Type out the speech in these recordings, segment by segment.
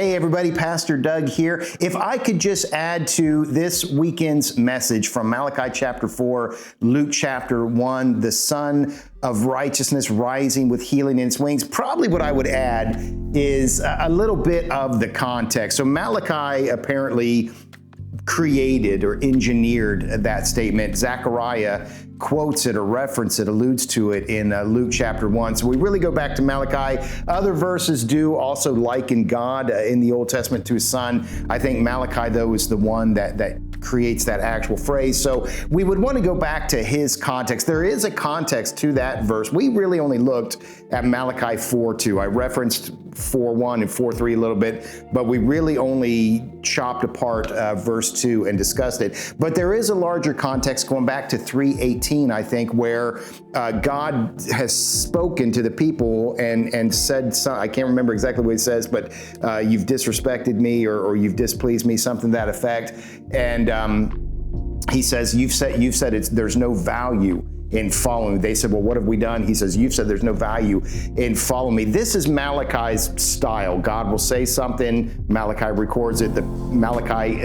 Hey everybody, Pastor Doug here. If I could just add to this weekend's message from Malachi chapter 4, Luke chapter 1, the Son of Righteousness rising with healing in its wings, probably what I would add is a little bit of the context. So Malachi apparently created or engineered that statement. Zechariah quotes it or references it, alludes to it in Luke chapter 1. So we really go back to Malachi. Other verses do also liken God in the Old Testament to his son. I think Malachi, though, is the one that creates that actual phrase. So we would want to go back to his context. There is a context to that verse. We really only looked at Malachi 4:2. I referenced 4:1 and 4:3 a little bit, but we really only chopped apart verse 2 and discussed it. But there is a larger context going back to 3:18, I think, where God has spoken to the people and said, I can't remember exactly what he says, but you've disrespected me or you've displeased me, something to that effect. And he says, you've said there's no value in following. They said, well, what have we done? He says, you've said there's no value in following me. This is Malachi's style. God will say something, Malachi records it. Malachi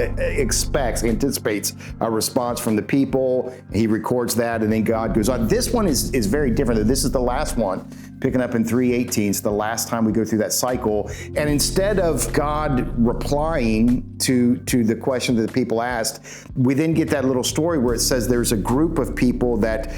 anticipates a response from the people. He records that, and then God goes on. This one is very different. This is the last one, picking up in 3:18. It's the last time we go through that cycle. And instead of God replying to the question that the people asked, we then get that little story where it says there's a group of people that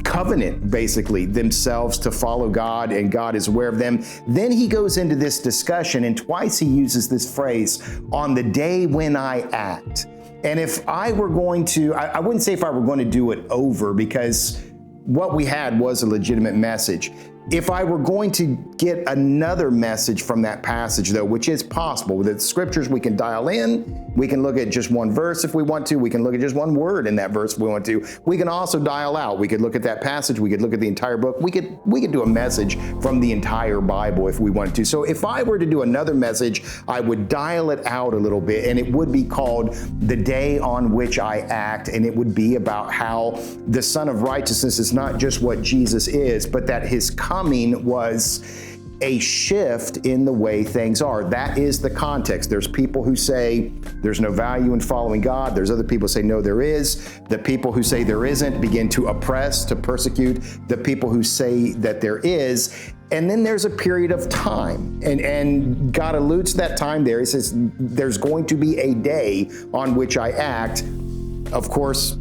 covenant basically themselves to follow God, and God is aware of them. Then he goes into this discussion, and twice he uses this phrase, on the day when I act. And if I were going to, I wouldn't say if I were going to do it over, because what we had was a legitimate message. If I were going to get another message from that passage, though, which is possible, with the scriptures we can dial in, we can look at just one verse if we want to, we can look at just one word in that verse if we want to. We can also dial out. We could look at that passage, we could look at the entire book, we could do a message from the entire Bible if we wanted to. So if I were to do another message, I would dial it out a little bit, and it would be called The Day on Which I Act, and it would be about how the Son of Righteousness is not just what Jesus is, but that his coming was a shift in the way things are. That is the context. There's people who say there's no value in following God. There's other people who say no, there is. The people who say there isn't begin to oppress, to persecute the people who say that there is. And then there's a period of time, and God alludes to that time there. He says, there's going to be a day on which I act. Of course,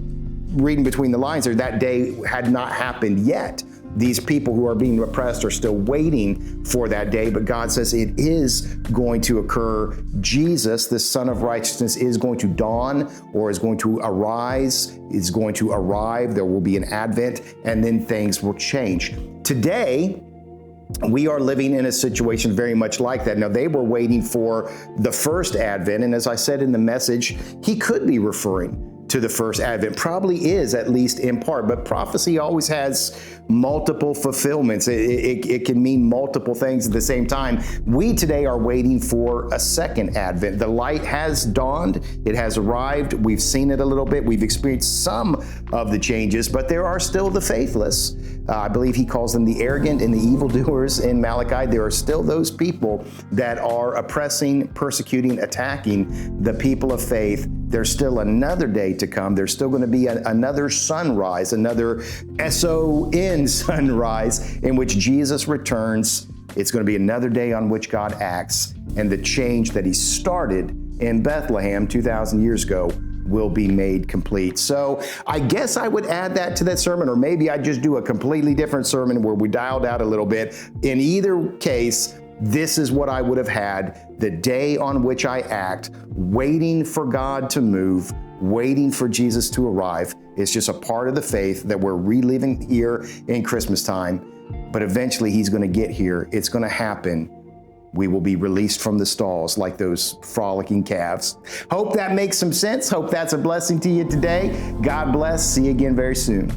reading between the lines there, that day had not happened yet. These people who are being oppressed are still waiting for that day, but God says it is going to occur. Jesus, the Son of Righteousness, is going to dawn, or is going to arise, is going to arrive. There will be an advent, and then things will change. Today, we are living in a situation very much like that. Now, they were waiting for the first advent, and as I said in the message, he could be referring to the first advent, probably is, at least in part, but prophecy always has multiple fulfillments. It can mean multiple things at the same time. We today are waiting for a second advent. The light has dawned, it has arrived, we've seen it a little bit, we've experienced some of the changes, but there are still the faithless. I believe he calls them the arrogant and the evildoers in Malachi. There are still those people that are oppressing, persecuting, attacking the people of faith. There's still another day to come. There's still going to be another sunrise, another SON sunrise in which Jesus returns. It's going to be another day on which God acts, and the change that he started in Bethlehem 2,000 years ago will be made complete. So I guess I would add that to that sermon, or maybe I'd just do a completely different sermon where we dialed out a little bit. In either case, this is what I would have had: the day on which I act, waiting for God to move, waiting for Jesus to arrive. It's just a part of the faith that we're reliving here in Christmas time. But eventually he's going to get here. It's going to happen. We will be released from the stalls like those frolicking calves. Hope that makes some sense. Hope that's a blessing to you today. God bless. See you again very soon.